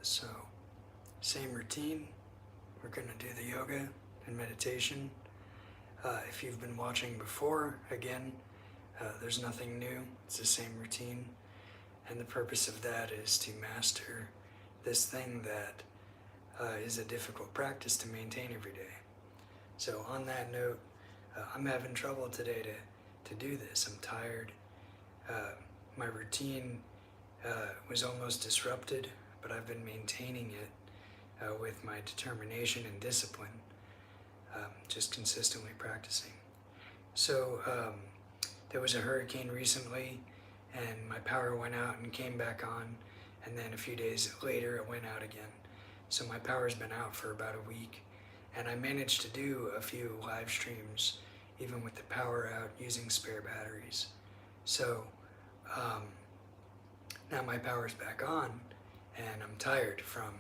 So, same routine. We're going to do the yoga and meditation. If you've been watching before, again, there's nothing new. It's the same routine. And the purpose of that is to master this thing that is a difficult practice to maintain every day. So on that note, I'm having trouble today to do this. I'm tired. My routine was almost disrupted, but I've been maintaining it with my determination and discipline, just consistently practicing. So there was a hurricane recently, and my power went out and came back on, and then a few days later it went out again. So my power's been out for about a week, and I managed to do a few live streams even with the power out using spare batteries. So now my power's back on, and I'm tired from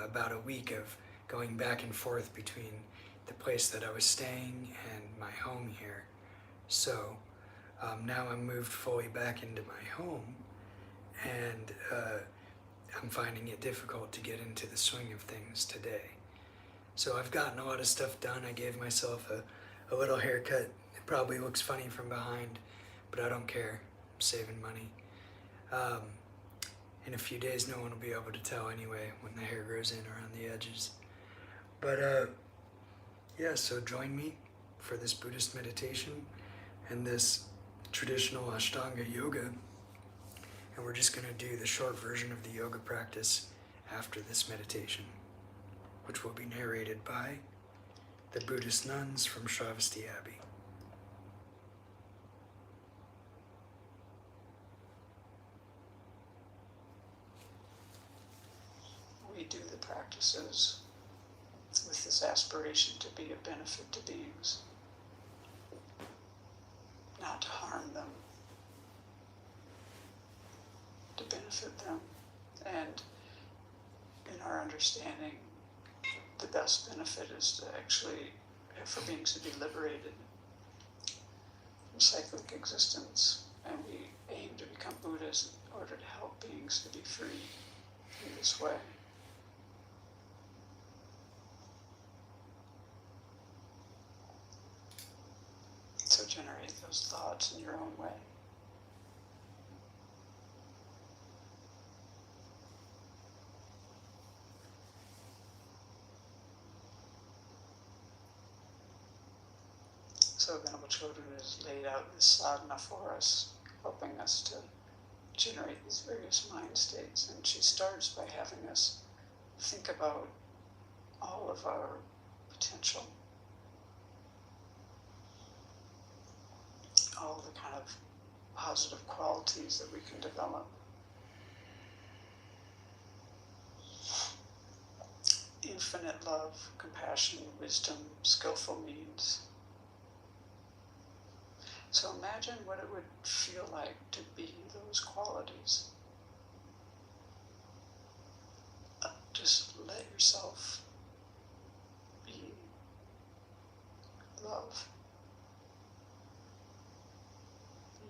about a week of going back and forth between the place that I was staying and my home here. So now I'm moved fully back into my home, and I'm finding it difficult to get into the swing of things today. So I've gotten a lot of stuff done. I gave myself a little haircut. It probably looks funny from behind, but I don't care. I'm saving money. In a few days, no one will be able to tell anyway when the hair grows in around the edges. But yeah, so join me for this Buddhist meditation and this traditional Ashtanga yoga. And we're just going to do the short version of the yoga practice after this meditation, which will be narrated by the Buddhist nuns from Shravasti Abbey. We do the practices with this aspiration to be of benefit to beings, not to harm them, to benefit them. And in our understanding, the best benefit is to actually, for beings to be liberated from cyclic existence. And we aim to become Buddhas in order to help beings to be free in this way. So generate those thoughts in your own way. So Venerable Children has laid out this sadhana for us, helping us to generate these various mind states. And she starts by having us think about all of our potential, all the kind of positive qualities that we can develop. Infinite love, compassion, wisdom, skillful means. So imagine what it would feel like to be those qualities. Just let yourself be love,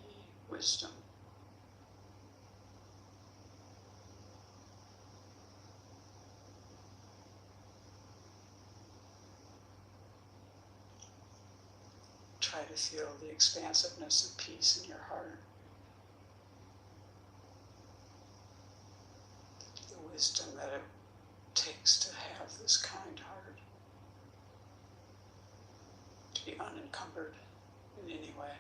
be wisdom, try to feel the expansiveness and peace in your heart. The wisdom that it takes to have this kind heart. To be unencumbered in any way.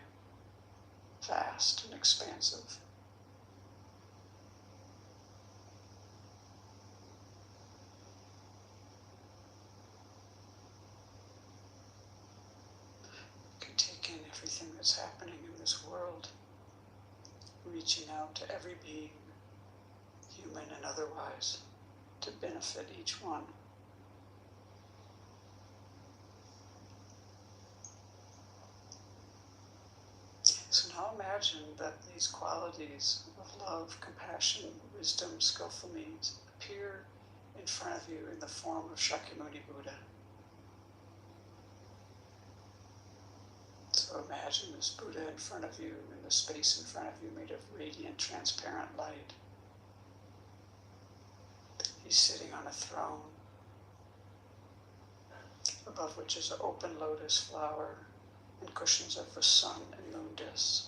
Vast and expansive. Everything that's happening in this world, reaching out to every being, human and otherwise, to benefit each one. So now imagine that these qualities of love, compassion, wisdom, skillful means appear in front of you in the form of Shakyamuni Buddha. So imagine this Buddha in front of you, and the space in front of you made of radiant, transparent light. He's sitting on a throne, above which is an open lotus flower and cushions of the sun and moon discs.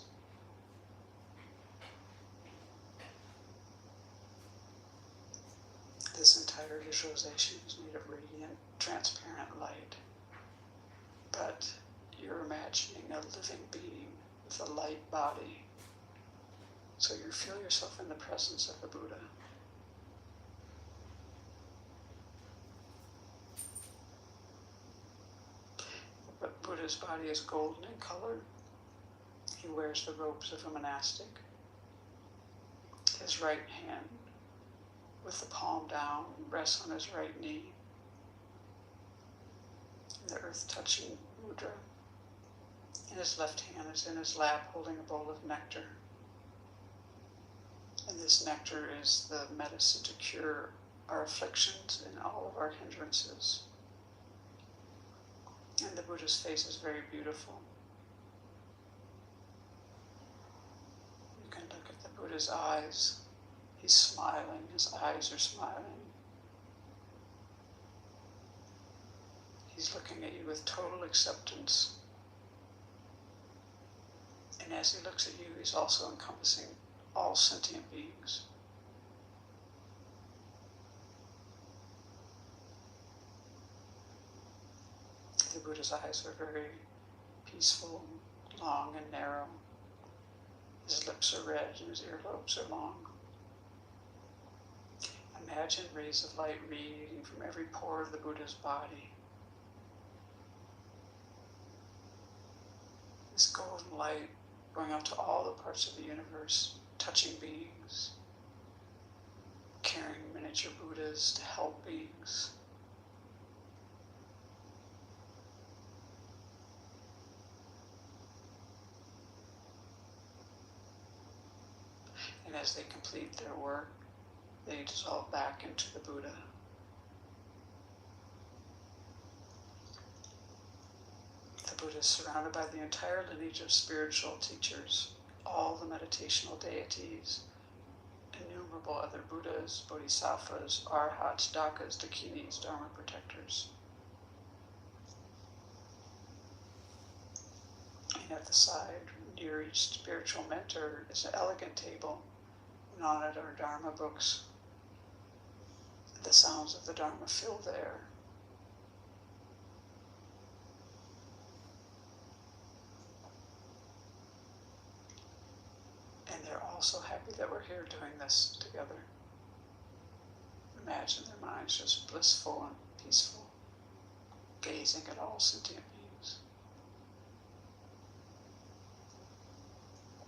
This entire visualization is made of radiant, transparent light, but you're imagining a living being with a light body. So you feel yourself in the presence of the Buddha. But Buddha's body is golden in color. He wears the robes of a monastic. His right hand, with the palm down, rests on his right knee. The earth-touching mudra. And his left hand is in his lap holding a bowl of nectar. And this nectar is the medicine to cure our afflictions and all of our hindrances. And the Buddha's face is very beautiful. You can look at the Buddha's eyes. He's smiling, his eyes are smiling. He's looking at you with total acceptance. And as he looks at you, he's also encompassing all sentient beings. The Buddha's eyes are very peaceful, long and narrow. His lips are red and his earlobes are long. Imagine rays of light radiating from every pore of the Buddha's body. This golden light going out to all the parts of the universe, touching beings, carrying miniature Buddhas to help beings. And as they complete their work, they dissolve back into the Buddha. The Buddha is surrounded by the entire lineage of spiritual teachers, all the meditational deities, innumerable other Buddhas, bodhisattvas, arhats, dakas, dakinis, dharma protectors. And at the side, near each spiritual mentor, is an elegant table, and on it are dharma books. The sounds of the Dharma fill the air. And they're all so happy that we're here doing this together. Imagine their minds just blissful and peaceful, gazing at all sentient beings.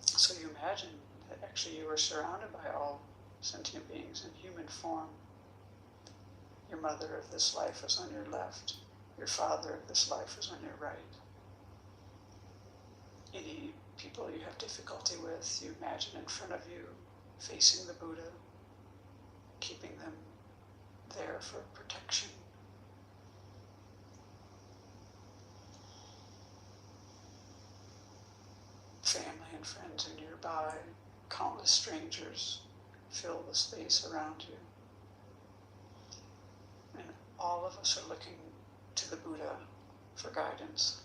So you imagine that actually you are surrounded by all sentient beings in human form. Your mother of this life is on your left. Your father of this life is on your right. Any people you have difficulty with, you imagine in front of you, facing the Buddha, keeping them there for protection. Family and friends are nearby. Countless strangers fill the space around you. And all of us are looking to the Buddha for guidance.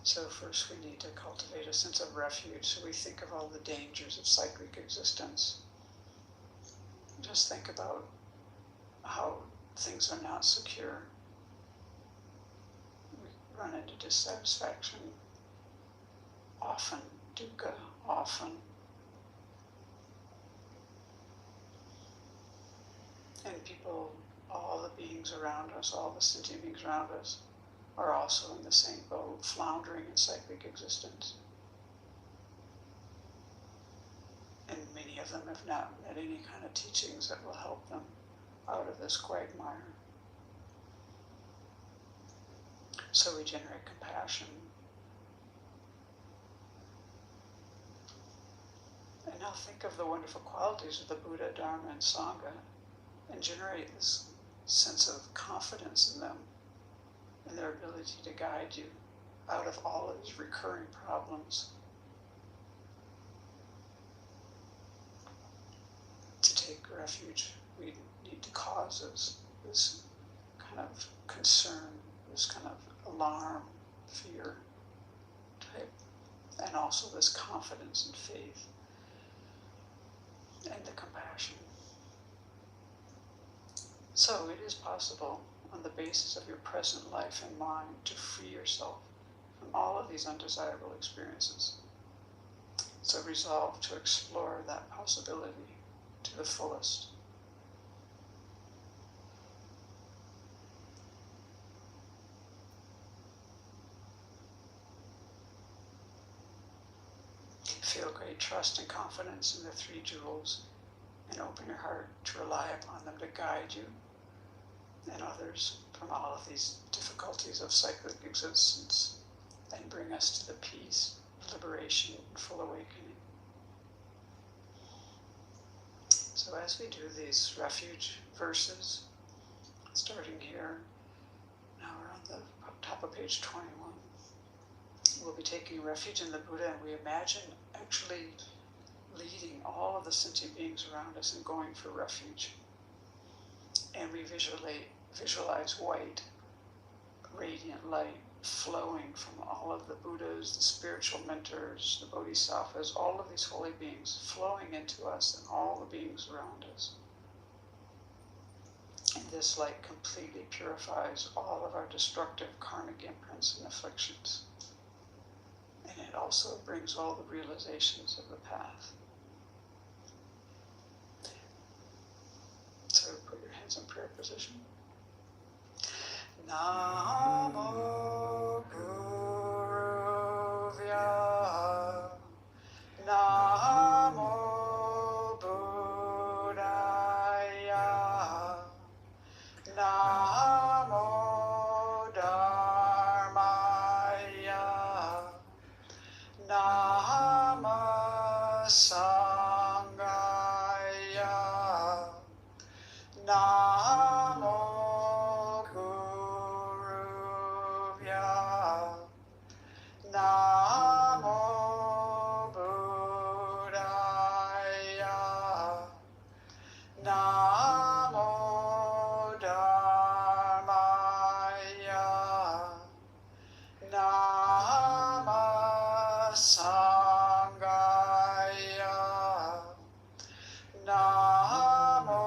So first we need to cultivate a sense of refuge. So we think of all the dangers of cyclic existence. Just think about how things are not secure. We run into dissatisfaction often, dukkha often. And people, all the beings around us, all the sentient beings around us, are also in the same boat, floundering in cyclic existence. And many of them have not met any kind of teachings that will help them out of this quagmire. So we generate compassion. And now think of the wonderful qualities of the Buddha, Dharma, and Sangha, and generate this sense of confidence in them. And their ability to guide you out of all of these recurring problems. To take refuge, we need the causes, this kind of concern, this kind of alarm, fear type, and also this confidence and faith and the compassion. So it is possible, on the basis of your present life and mind, to free yourself from all of these undesirable experiences. So resolve to explore that possibility to the fullest. Feel great trust and confidence in the three jewels, and open your heart to rely upon them to guide you and others from all of these difficulties of cyclic existence, and bring us to the peace, liberation, and full awakening. So as we do these refuge verses, starting here, now we're on the top of page 21, we'll be taking refuge in the Buddha, and we imagine actually leading all of the sentient beings around us and going for refuge. And we visualize white, radiant light flowing from all of the Buddhas, the spiritual mentors, the bodhisattvas, all of these holy beings flowing into us and all the beings around us. And this light completely purifies all of our destructive karmic imprints and afflictions. And it also brings all the realizations of the path. So put your hands in prayer position. Namo Guruvya. Namo Buddhaya. Namo Dharmaya. Namo Sanghaya. Namo Guruvya. Namo Buddhaya. Namo Dharmaya. Namo Sanghaya. Namo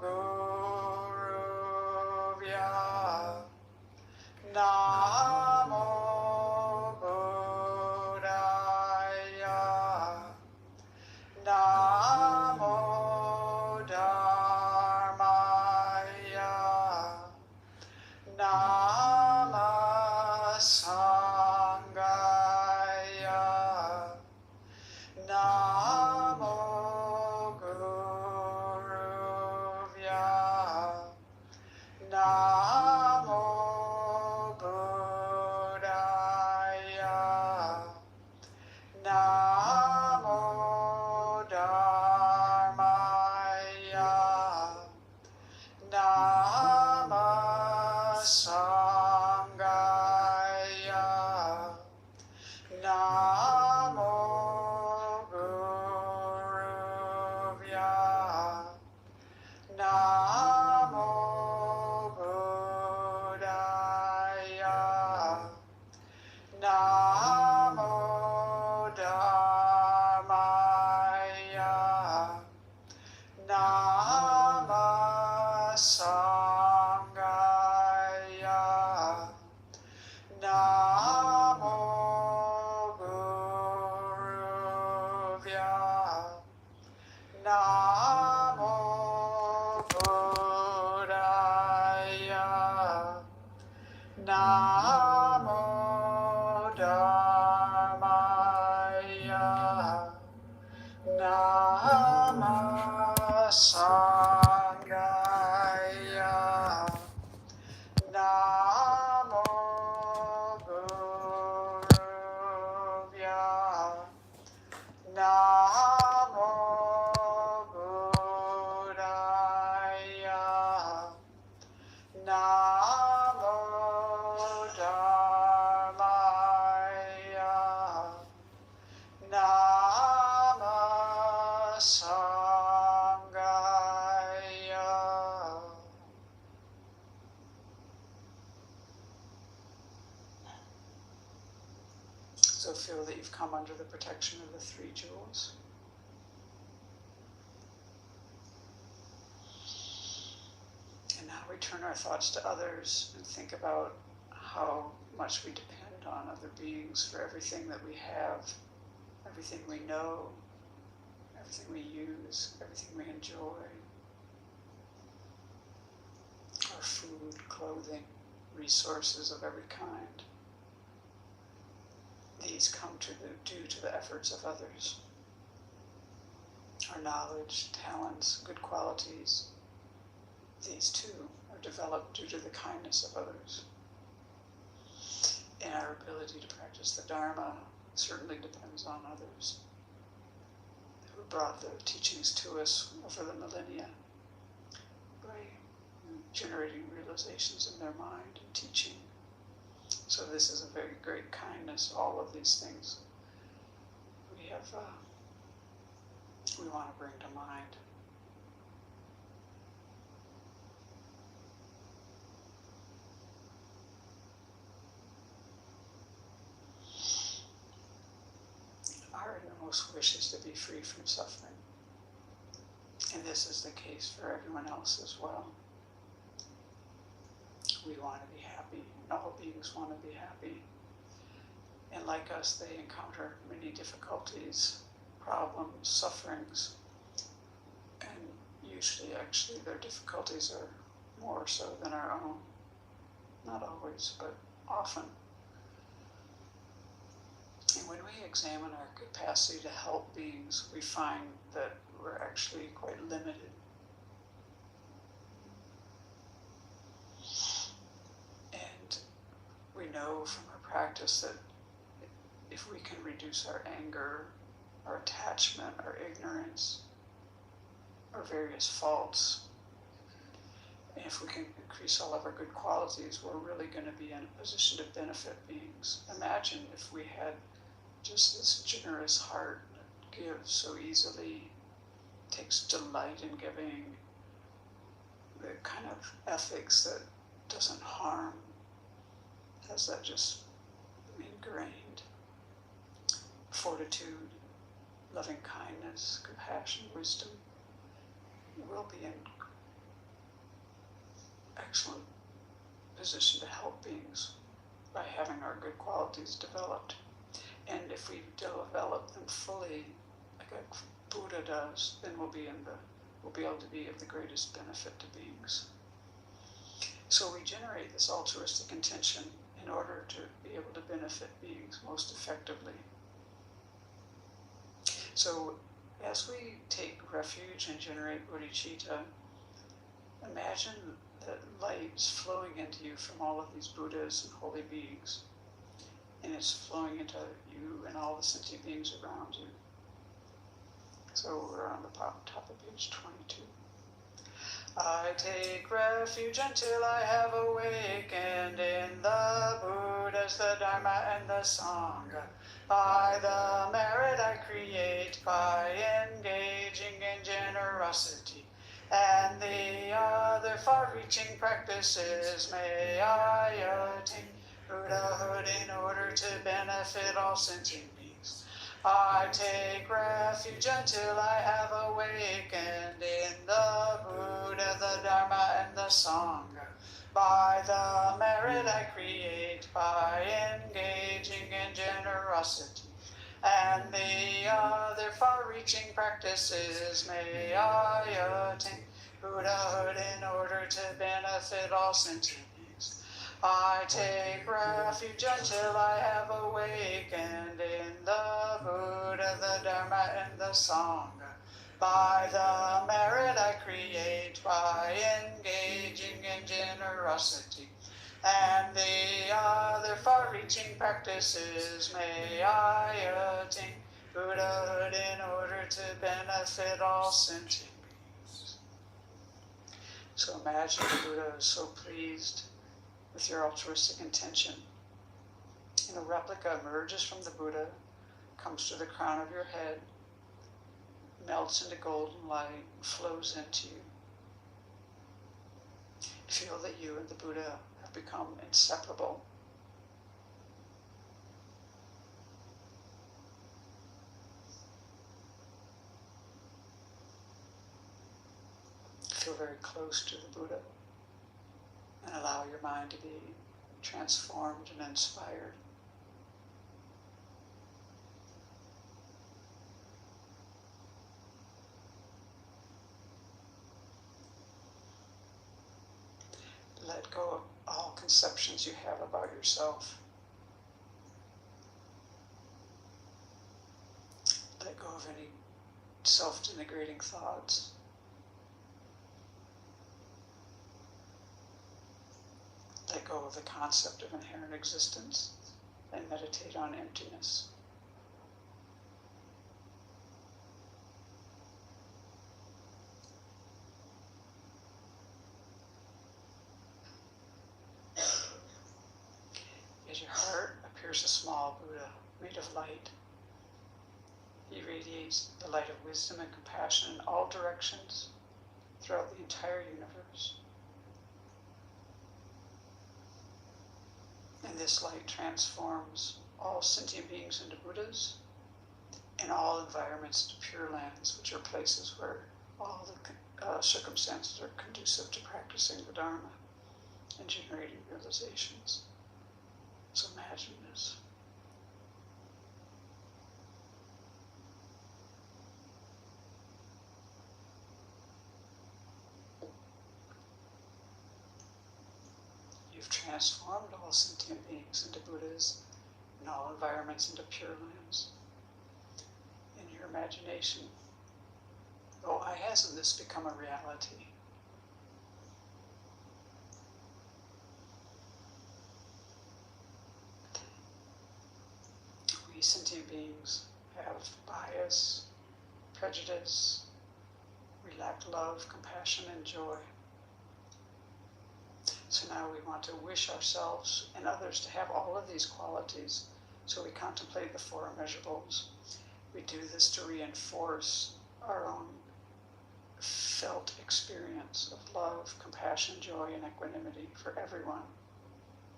Guruvya. Namo Buddhaya. Namo Dharmaya. Namo Sanghaya. Namo Guruvya. Namo Buddhaya. Namo Dharmaya. Namo Sanghaya. Namo Guruvya. Namo Buddhaya. Namo Dharmaya. Namo Sanghaya. Namo Guruvya. Namo Buddhaya. Namo Dharmaya. Namo Sanghaya. Namo Guruvya. Namo Buddhaya. Namo So feel that you've come under the protection of the three jewels. And now we turn our thoughts to others and think about how much we depend on other beings for everything that we have, everything we know, everything we use, everything we enjoy. Our food, clothing, resources of every kind. These come due to the efforts of others. Our knowledge, talents, good qualities, these too are developed due to the kindness of others. And our ability to practice the Dharma certainly depends on others who brought the teachings to us over the millennia by generating realizations in their mind and teaching. So this is a very great kindness, all of these things we want to bring to mind. Our innermost wish is to be free from suffering. And this is the case for everyone else as well. We want to be happy, and all beings want to be happy. And like us, they encounter many difficulties, problems, sufferings. And usually, actually, their difficulties are more so than our own. Not always, but often. And when we examine our capacity to help beings, we find that we're actually quite limited. And we know from our practice that if we can reduce our anger, our attachment, our ignorance, our various faults, and if we can increase all of our good qualities, we're really going to be in a position to benefit beings. Imagine if we had just this generous heart that gives so easily, takes delight in giving, the kind of ethics that doesn't harm, has that just ingrained fortitude, loving kindness, compassion, wisdom. We'll be in excellent position to help beings by having our good qualities developed. And if we develop them fully, like a Buddha does, then we'll be able to be of the greatest benefit to beings. So we generate this altruistic intention in order to be able to benefit beings most effectively. So as we take refuge and generate bodhicitta, imagine that light is flowing into you from all of these Buddhas and holy beings. And it's flowing into you and all the sentient beings around you. So we're on the top of page 22. I take refuge until I have awakened in the Buddhas, the Dharma, and the Sangha. By the merit I create by engaging in generosity and the other far-reaching practices, may I attain Buddhahood in order to benefit all sentient beings. I take refuge until I have awakened in the Buddha, the Dharma, and the Sangha. By the merit I create by engaging in generosity and the other far-reaching practices, may I attain Buddhahood in order to benefit all sentient beings. I take refuge until I have awakened in the Buddha, the Dharma, and the Sangha. By the merit I create by engaging in generosity and the other far-reaching practices, may I attain Buddhahood in order to benefit all sentient beings. So imagine the Buddha is so pleased with your altruistic intention. And a replica emerges from the Buddha, comes to the crown of your head, melts into golden light, and flows into you. Feel that you and the Buddha have become inseparable. very close to the Buddha and allow your mind to be transformed and inspired. Let go of all conceptions you have about yourself. Let go of any self-denigrating thoughts. Let go of the concept of inherent existence and meditate on emptiness. At your heart appears a small Buddha made of light. He radiates the light of wisdom and compassion in all directions throughout the entire universe. And this light transforms all sentient beings into Buddhas and all environments into pure lands, which are places where all the circumstances are conducive to practicing the Dharma and generating realizations. So imagine this. You've transformed all sentient beings into Buddhas and all environments into pure lands. In your imagination, oh, why hasn't this become a reality? We sentient beings have bias, prejudice, we lack love, compassion, and joy. So now we want to wish ourselves and others to have all of these qualities. So we contemplate the four immeasurables. We do this to reinforce our own felt experience of love, compassion, joy, and equanimity for everyone.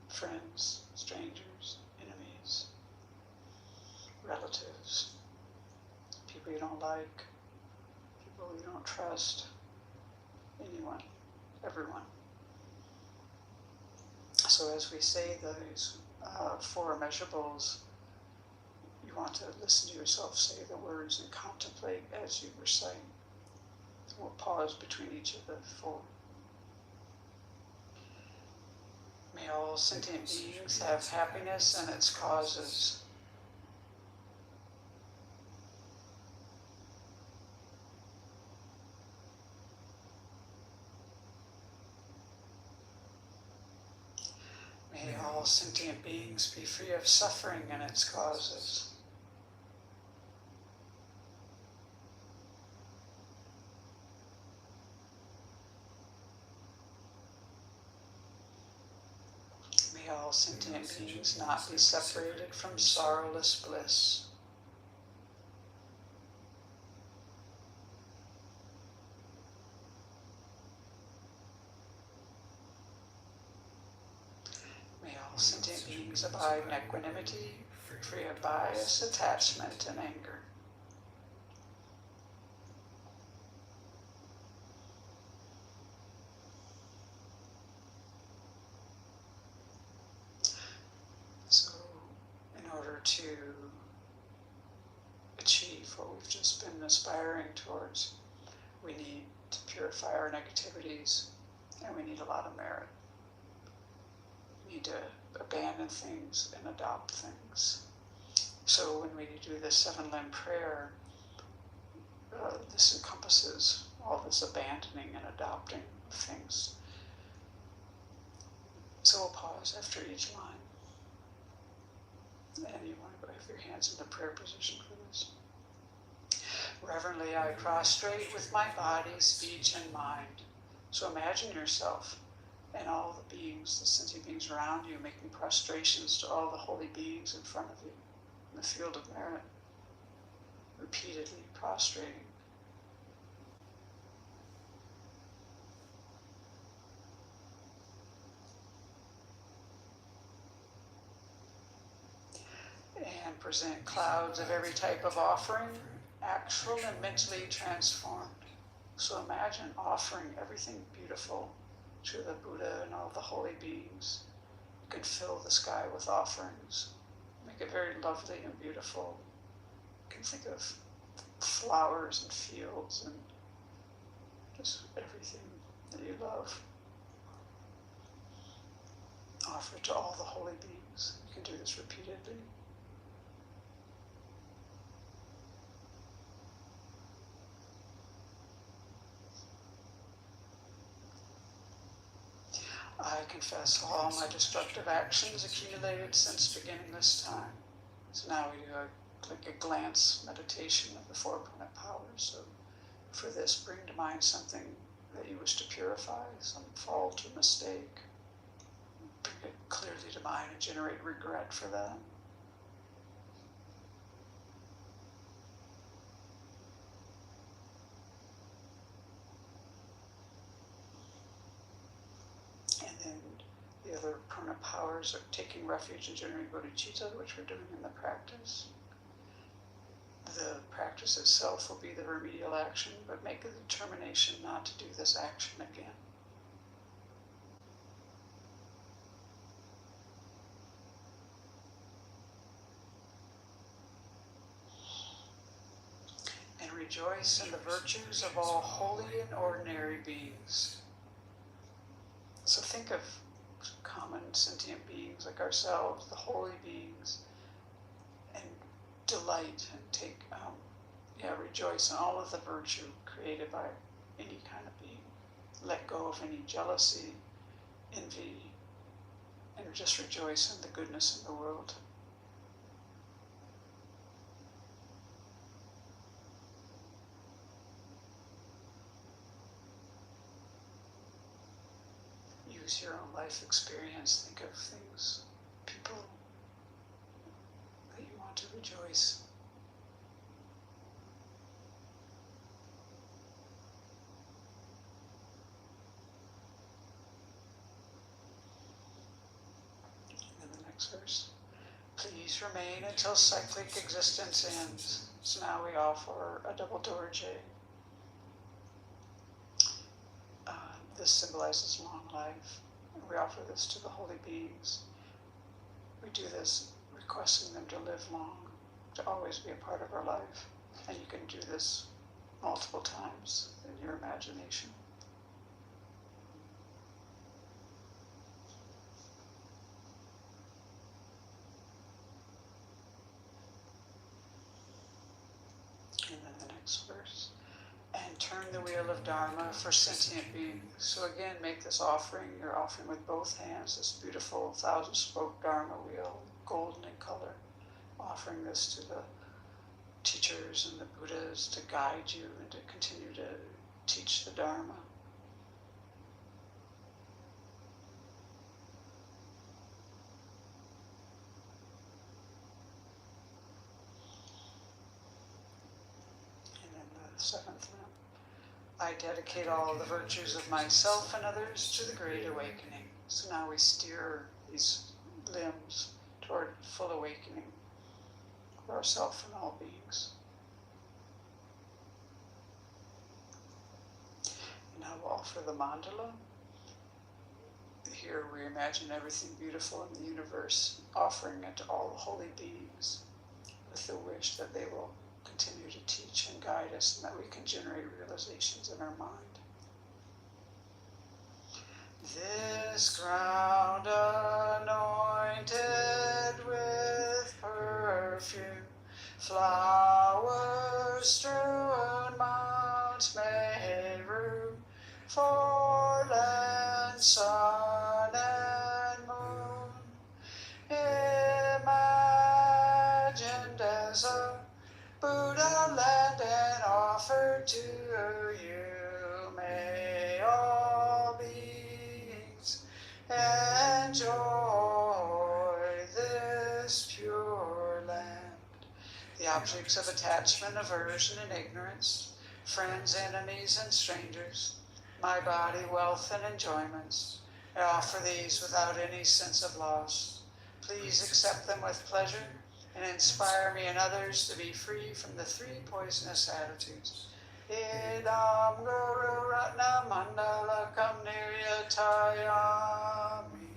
Friends, strangers, enemies, relatives, people you don't like, people you don't trust, anyone, everyone. So as we say those four immeasurables, you want to listen to yourself say the words and contemplate as you recite. We'll pause between each of the four. May all sentient beings have happiness and its causes. May all sentient beings be free of suffering and its causes. May all sentient beings not be separated from sorrowless bliss. May all sentient beings abide in equanimity, free of bias, attachment, and anger. So, in order to achieve what we've just been aspiring towards, we need to purify our negativities, and we need a lot of merit. We need to abandon things and adopt things. So when we do the 7-limb prayer, this encompasses all this abandoning and adopting of things. So we'll pause after each line. And you want to have your hands in the prayer position for this. Reverently I prostrate with my body, speech, and mind. So imagine yourself and all the beings, the sentient beings around you, making prostrations to all the holy beings in front of you in the field of merit, repeatedly prostrating. And present clouds of every type of offering, actual and mentally transformed. So imagine offering everything beautiful to the Buddha and all the holy beings. You can fill the sky with offerings. Make it very lovely and beautiful. You can think of flowers and fields and just everything that you love. Offer it to all the holy beings. You can do this repeatedly. I confess all my destructive actions accumulated since beginning this time. So now we do like a glance meditation of the four permanent powers. So for this, bring to mind something that you wish to purify, some fault or mistake. Bring it clearly to mind and generate regret for that. And then the other permanent powers are taking refuge and generating bodhicitta, which we're doing in the practice. The practice itself will be the remedial action, but make a determination not to do this action again. And rejoice in the virtues of all holy and ordinary beings. So think of common sentient beings like ourselves, the holy beings, and delight and rejoice in all of the virtue created by any kind of being. Let go of any jealousy, envy, and just rejoice in the goodness in the world. Use your own life experience. Think of things, people that you want to rejoice. And then the next verse. Please remain until cyclic existence ends. So now we offer a double dorje. This symbolizes long life. We offer this to the holy beings. We do this requesting them to live long, to always be a part of our life. And you can do this multiple times in your imagination. And then the next verse. And turn the wheel of Dharma for sentient beings. So again, make this offering. You're offering with both hands this beautiful 1,000-spoke Dharma wheel, golden in color. Offering this to the teachers and the Buddhas to guide you and to continue to teach the Dharma. And then the seventh one. I dedicate all the virtues of myself and others to the Great Awakening. So now we steer these limbs toward full awakening of ourself and all beings. And now we'll offer the Mandala. Here we imagine everything beautiful in the universe, offering it to all the holy beings with the wish that they will continue to teach and guide us and that we can generate realizations in our mind. This ground anointed with perfume, flowers strewn, Mount Meru, for land, sun, and moon, imagined as a Buddha land and offered to you. May all beings enjoy this pure land. The objects of attachment, aversion, and ignorance, friends, enemies, and strangers, my body, wealth, and enjoyments, I offer these without any sense of loss. Please accept them with pleasure and inspire me and others to be free from the three poisonous attitudes. Idam Guru Ratna Mandala Kam Niryatayami.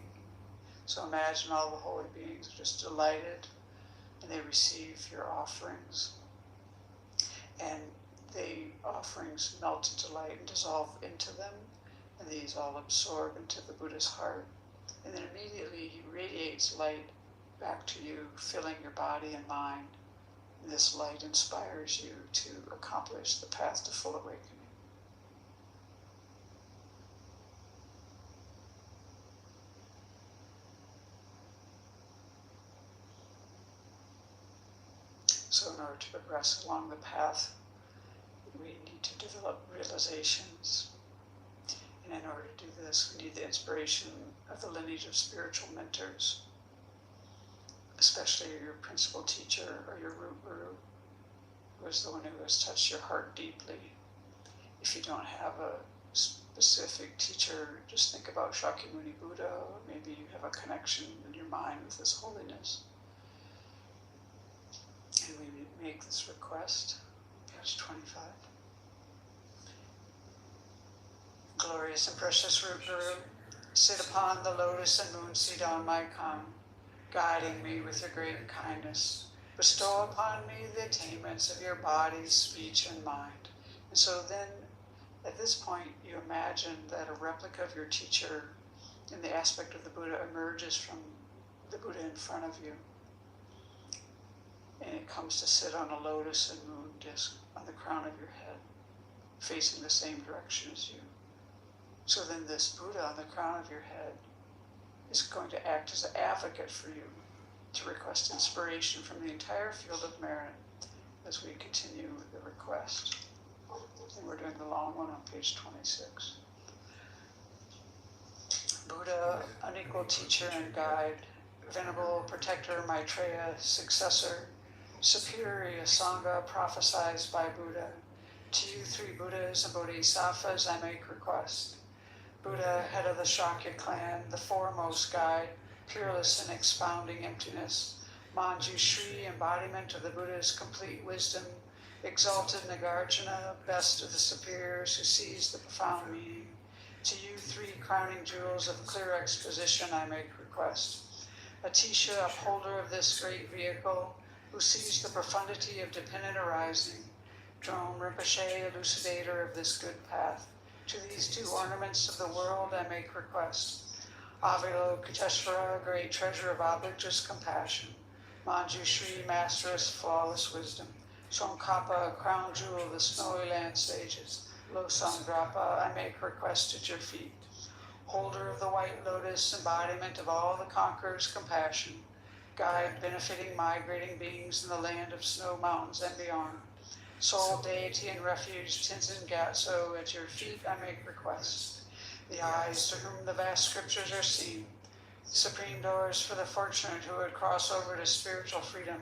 So imagine all the holy beings are just delighted and they receive your offerings. And the offerings melt into light and dissolve into them, and these all absorb into the Buddha's heart. And then immediately he radiates light back to you, filling your body and mind. And this light inspires you to accomplish the path to full awakening. So in order to progress along the path, we need to develop realizations. And in order to do this, we need the inspiration of the lineage of spiritual mentors, especially your principal teacher or your root guru, who is the one who has touched your heart deeply. If you don't have a specific teacher, just think about Shakyamuni Buddha, or maybe you have a connection in your mind with his holiness. And we make this request, page 25. Glorious and precious root guru, sit upon the lotus and moon seat on my come, guiding me with your great kindness. Bestow upon me the attainments of your body, speech, and mind. And so then, at this point, you imagine that a replica of your teacher in the aspect of the Buddha emerges from the Buddha in front of you. And it comes to sit on a lotus and moon disc on the crown of your head, facing the same direction as you. So then this Buddha on the crown of your head is going to act as an advocate for you to request inspiration from the entire field of merit as we continue with the request. And we're doing the long one on page 26. Buddha, unequal teacher and guide, venerable protector Maitreya, successor, superior Sangha prophesied by Buddha, to you three Buddhas and Bodhisattvas I make request. Buddha, head of the Shakya clan, the foremost guide, peerless in expounding emptiness, Manjushri, embodiment of the Buddha's complete wisdom, exalted Nagarjuna, best of the superiors who sees the profound meaning. To you three crowning jewels of clear exposition I make request. Atisha, upholder of this great vehicle, who sees the profundity of dependent arising. Drone Rinpoche, elucidator of this good path. To these two ornaments of the world I make request. Avalokiteshvara, great treasure of objectless compassion. Manjushri, masteress, flawless wisdom. Tsongkhapa, crown jewel of the snowy land sages. Losangrappa, I make request at your feet. Holder of the white lotus, embodiment of all the conqueror's compassion. Guide benefiting migrating beings in the land of snow mountains and beyond. Sole deity and refuge, Tenzin Gyatso, at your feet I make request. The eyes to whom the vast scriptures are seen. Supreme doors for the fortunate who would cross over to spiritual freedom.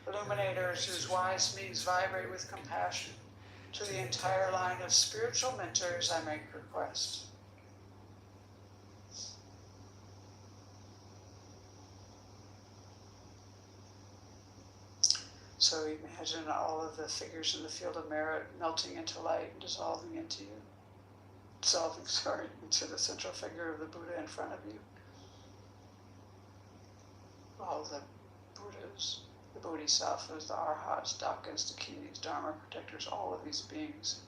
Illuminators whose wise means vibrate with compassion. To the entire line of spiritual mentors I make request. So imagine all of the figures in the field of merit melting into light and dissolving into you. Into the central figure of the Buddha in front of you. All the Buddhas, the Bodhisattvas, the Arhats, Dakas, Dakinis, Dharma protectors, all of these beings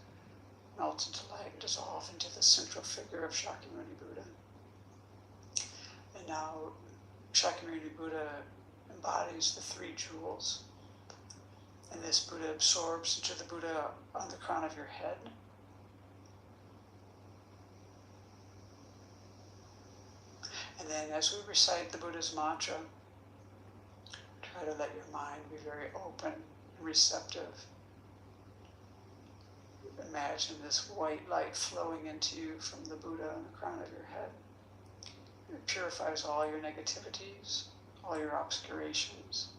melt into light and dissolve into the central figure of Shakyamuni Buddha. And now Shakyamuni Buddha embodies the three jewels. And this Buddha absorbs into the Buddha on the crown of your head. And then as we recite the Buddha's mantra, try to let your mind be very open and receptive. Imagine this white light flowing into you from the Buddha on the crown of your head. It purifies all your negativities, all your obscurations,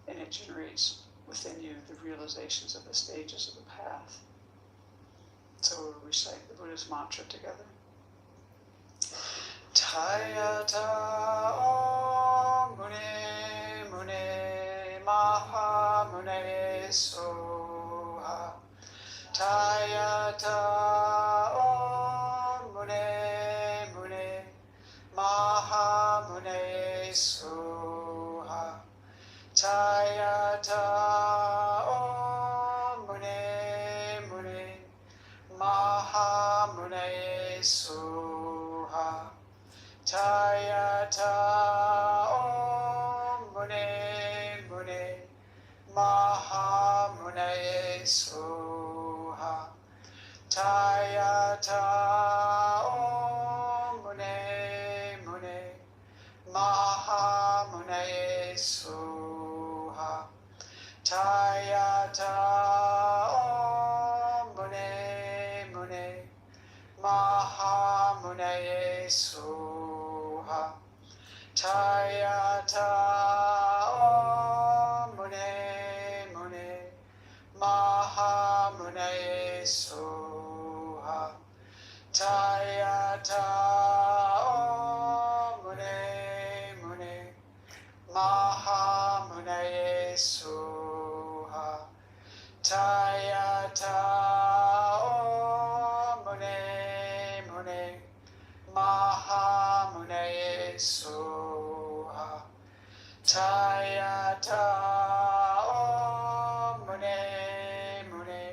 and it generates within you the realizations of the stages of the path. So we'll recite the Buddha's mantra together. Tayata Om Mune Mune Maha Mune Soha. Soha. Tayata Om Mune Mune Maha Mune Soha. Tayata Om Mune Mune Maha Mune Soha. Tayata Om Mune Mune Maha Mune Soha. Tayata Om Mune Mune Maha Mune Soha. Tayata Om Mune Mune Maha Mune Soha. Tayata Om Mune Mune Maha Mune Soha. Tayata Om Mune Mune Maha Mune Soha. Tayata Om Mune Mune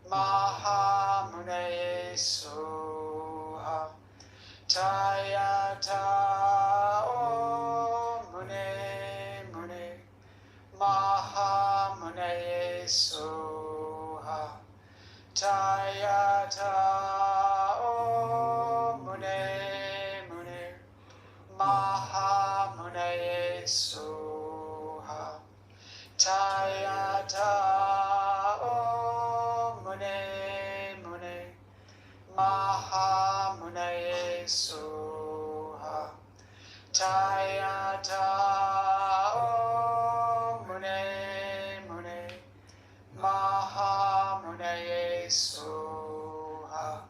Maha Mune Soha. Tayata Om Mune Mune Maha Mune Soha. Tayata Om Mune Mune Maha Mune Soha. Tayata Om Mune Mune Maha Mune Soha. Tayata Om Mune Mune Maha Mune Soha.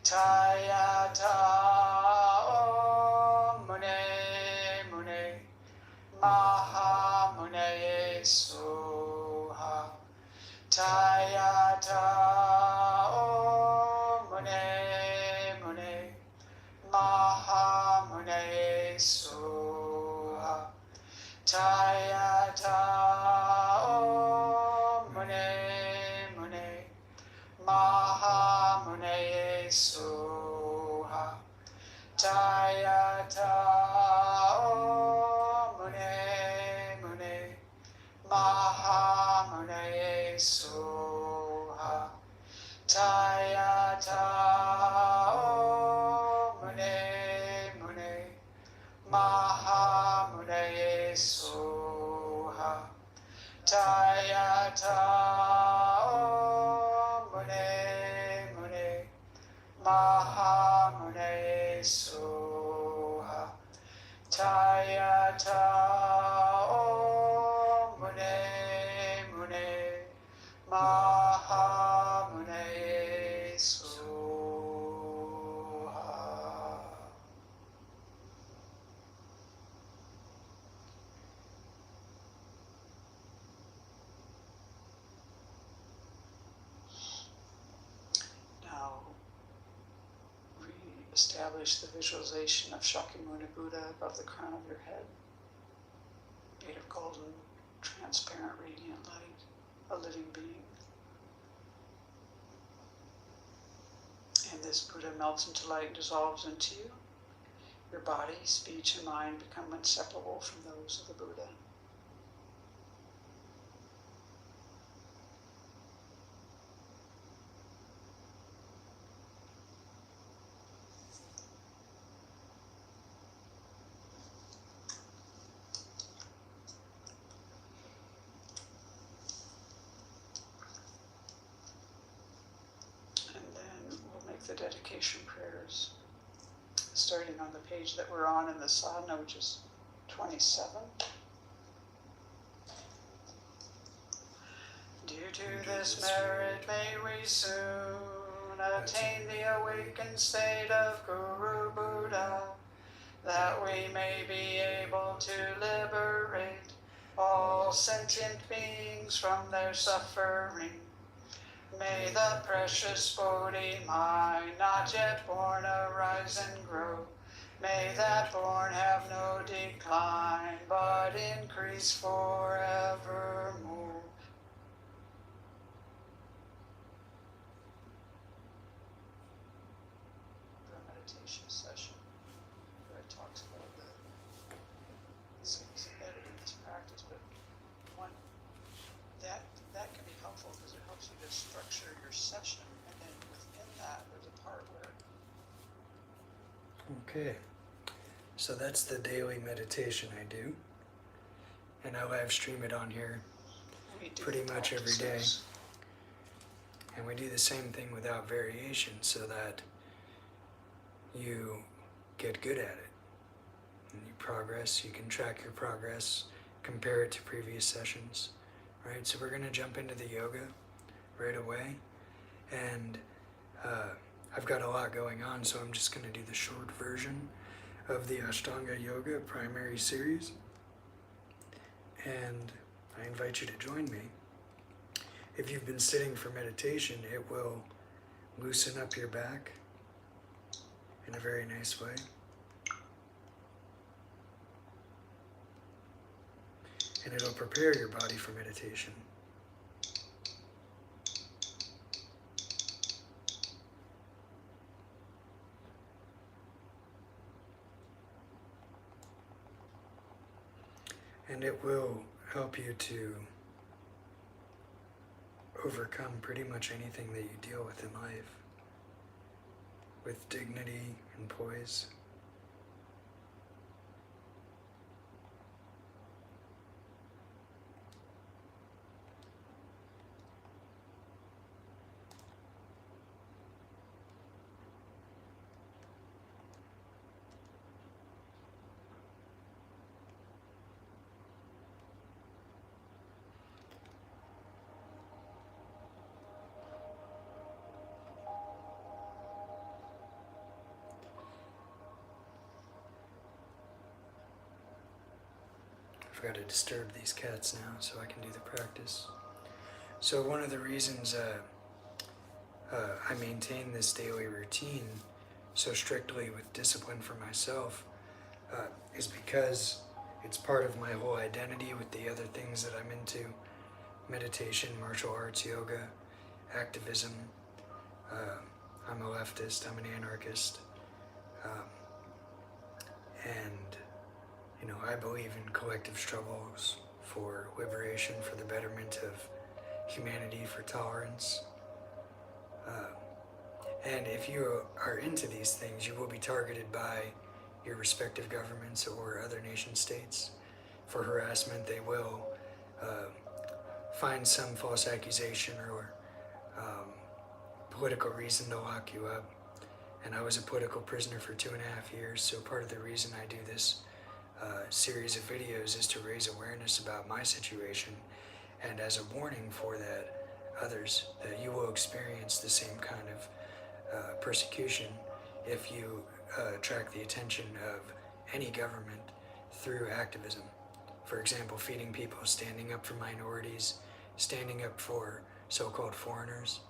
Tayata Om Mune Mune Maha Mune Soha. Tayata Om Mune Mune Maha Mune Soha. Tayata Om Mune Mune Maha Mune Soha. Tayata Om Mune Mune Maha Mune Soha. Tayata Om Mune Mune Maha Mune Soha. Tayata Om Mune Mune Maha Mune Soha. Tayata Om Mune Mune Maha Mune Soha. Now, re-establish the visualization of Shakyamuni Buddha above the crown of your head, made of golden, transparent, radiant light, a living being. And this Buddha melts into light and dissolves into you. Your body, speech, and mind become inseparable from those of the Buddha. The dedication prayers, starting on the page that we're on in the sadhana, which is 27. Due to this merit, may we soon attain the awakened state of Guru Buddha, that we may be able to liberate all sentient beings from their suffering. May the precious Bodhi mind not yet born arise and grow. May that born have no decline. always, forevermore. The meditation session where it talks about these things embedded in this practice, but one that can be helpful because it helps you to structure your session, and then within that there's a part where Okay, so that's the daily meditation I do, and I live stream it on here we do pretty the much every day. practices. And we do the same thing without variation so that you get good at it. And you progress, you can track your progress, compare it to previous sessions, right? So we're going to jump into the yoga right away. And I've got a lot going on, so I'm just going to do the short version of the Ashtanga Yoga primary series. And I invite you to join me. If you've been sitting for meditation, it will loosen up your back in a very nice way. And it'll prepare your body for meditation. And it will help you to overcome pretty much anything that you deal with in life with dignity and poise. I've got to disturb these cats now so I can do the practice. So one of the reasons I maintain this daily routine so strictly with discipline for myself is because it's part of my whole identity with the other things that I'm into: meditation, martial arts, yoga, activism. I'm a leftist, I'm an anarchist, and I believe in collective struggles for liberation, for the betterment of humanity, for tolerance. And if you are into these things, you will be targeted by your respective governments or other nation states for harassment. They will find some false accusation or political reason to lock you up. And I was a political prisoner for 2.5 years, so part of the reason I do this series of videos is to raise awareness about my situation, and as a warning for that others, that you will experience the same kind of persecution if you attract the attention of any government through activism. For example, feeding people, standing up for minorities, standing up for so-called foreigners.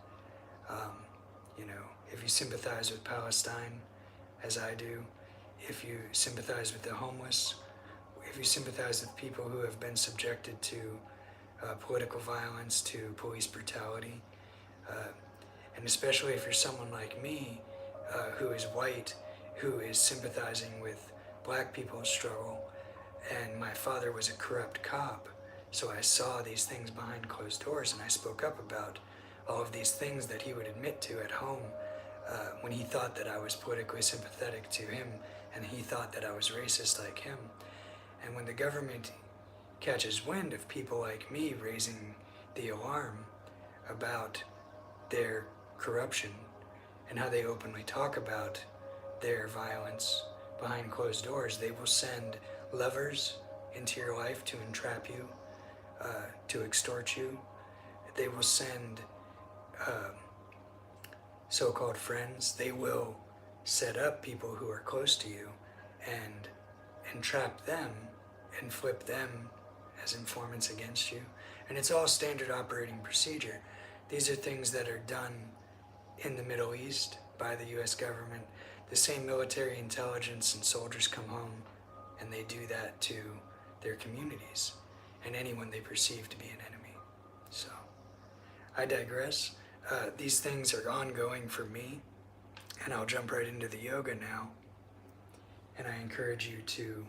If you sympathize with Palestine, as I do, if you sympathize with the homeless, if you sympathize with people who have been subjected to political violence, to police brutality, and especially if you're someone like me who is white, who is sympathizing with black people's struggle, and my father was a corrupt cop, so I saw these things behind closed doors, and I spoke up about all of these things that he would admit to at home when he thought that I was politically sympathetic to him, and he thought that I was racist like him. And when the government catches wind of people like me raising the alarm about their corruption and how they openly talk about their violence behind closed doors, they will send lovers into your life to entrap you, to extort you. They will send so-called friends. They will set up people who are close to you and entrap them and flip them as informants against you. And it's all standard operating procedure. These are things that are done in the Middle East by the US government. The same military intelligence and soldiers come home and they do that to their communities. and anyone they perceive to be an enemy. So, I digress. These things are ongoing for me, and I'll jump right into the yoga now. And I encourage you to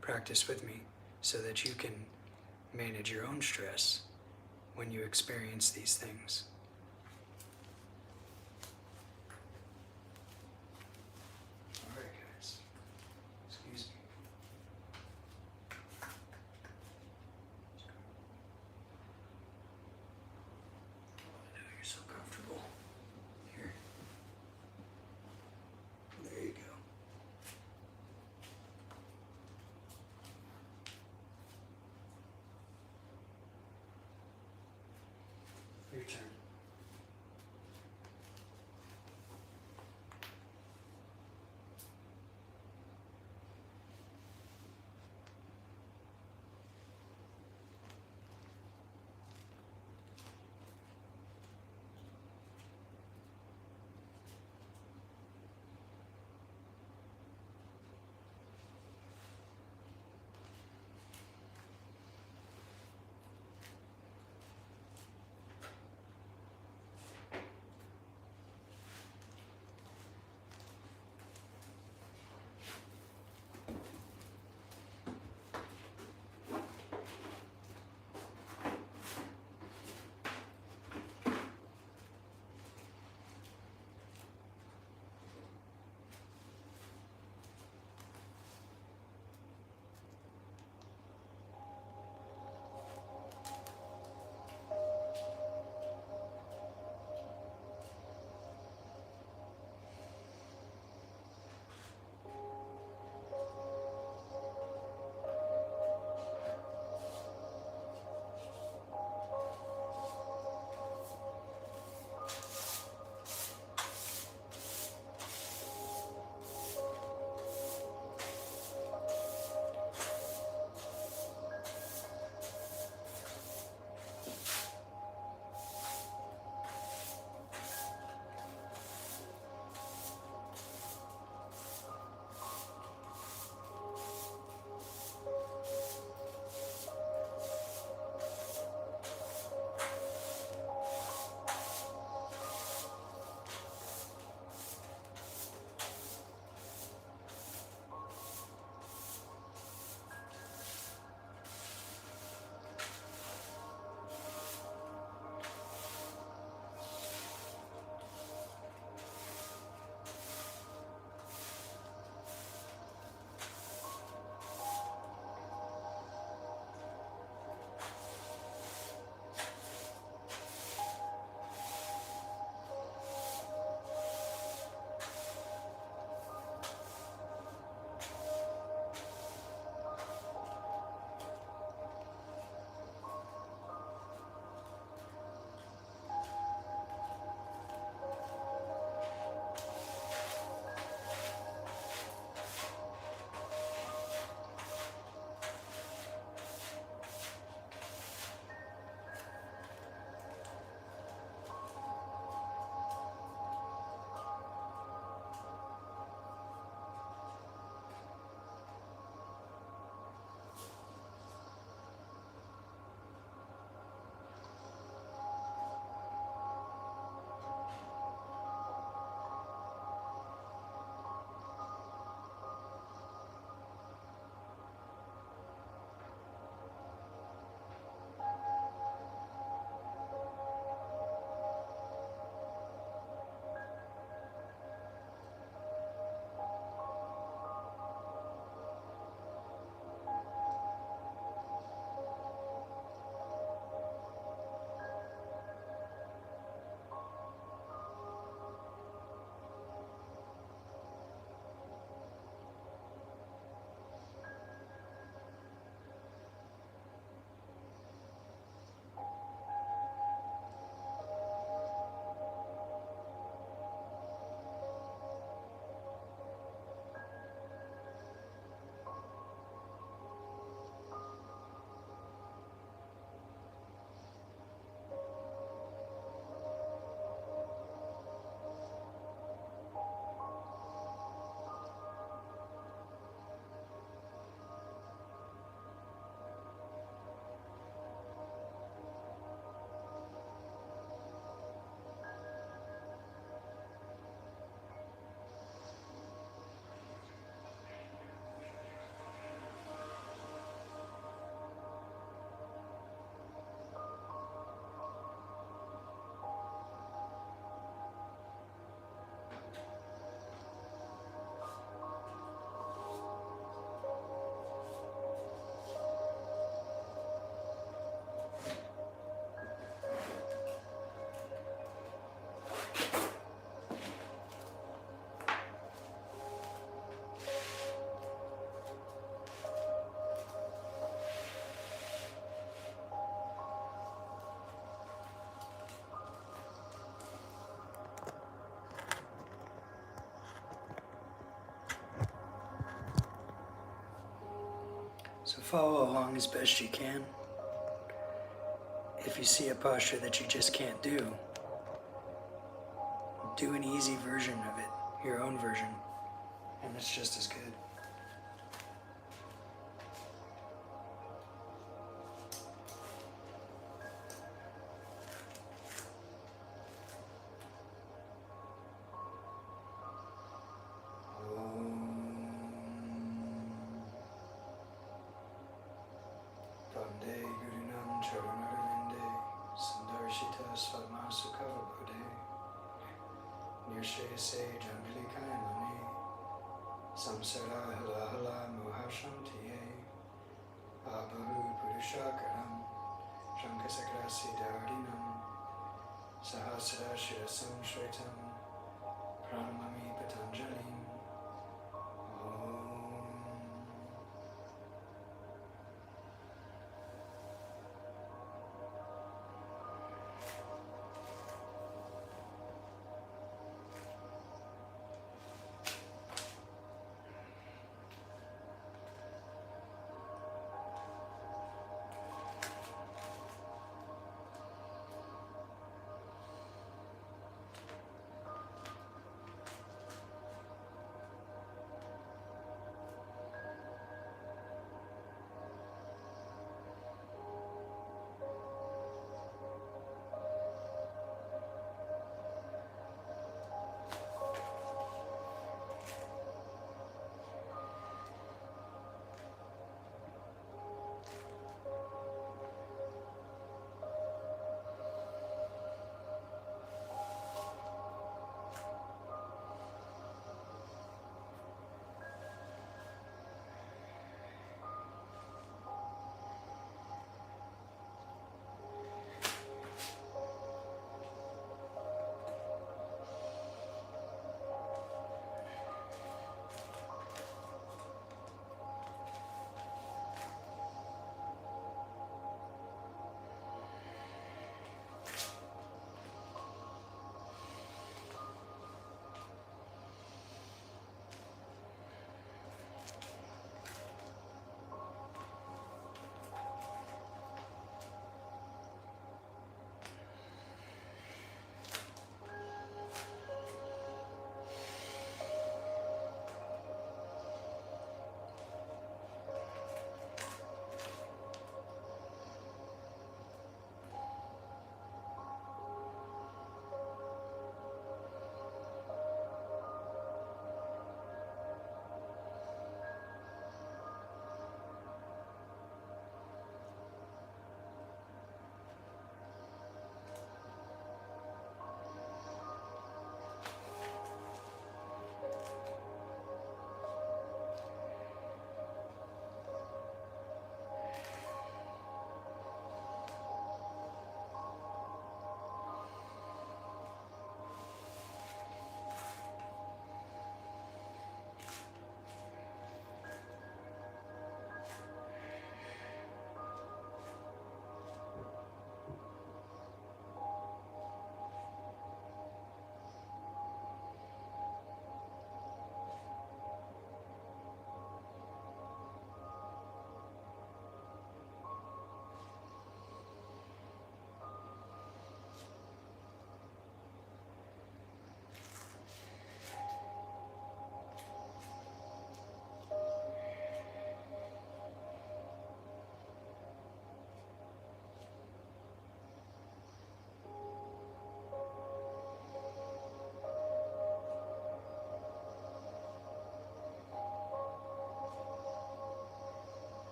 practice with me so that you can manage your own stress when you experience these things. All right, guys. Excuse me. I know you're so comfortable. Here. There you go. Your turn. So follow along as best you can. If you see a posture that you just can't do an easy version of it, your own version, and it's just as good. Vande Gurunam Charanarvinde Sandarshita Svatma Sukhavabode Nirshe Se Jambili Kaimani Samsara Hala Hala Mohashantiye Abahu Purushakaram Shankasakrasi Darinam Sahasra Shirasam Shwetam Pranamami Patanjalim Om.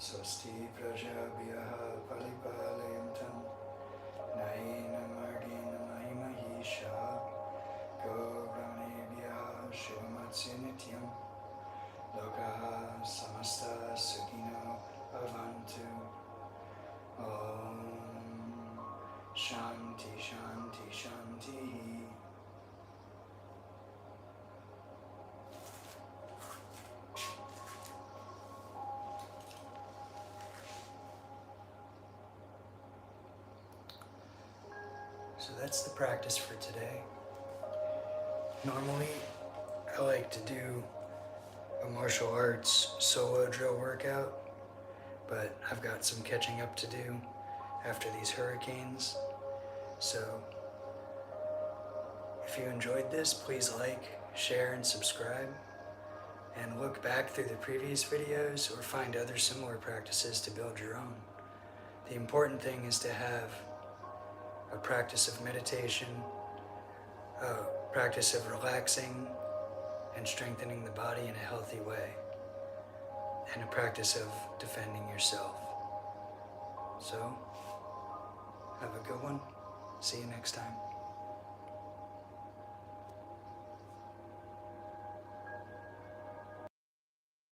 Swasti prajabhyaha paripalayamtam naina margena mahimahisha go brahmanebhyaha shivamatsya nityam lokaha samasta sukino bhavantu. Om Shanti Shanti Shanti. So that's the practice for today. Normally, I like to do a martial arts solo drill workout, but I've got some catching up to do after these hurricanes. So if you enjoyed this, please like, share, and subscribe. And look back through the previous videos or find other similar practices to build your own. The important thing is to have a practice of meditation, a practice of relaxing and strengthening the body in a healthy way, and a practice of defending yourself. So, have a good one. See you next time.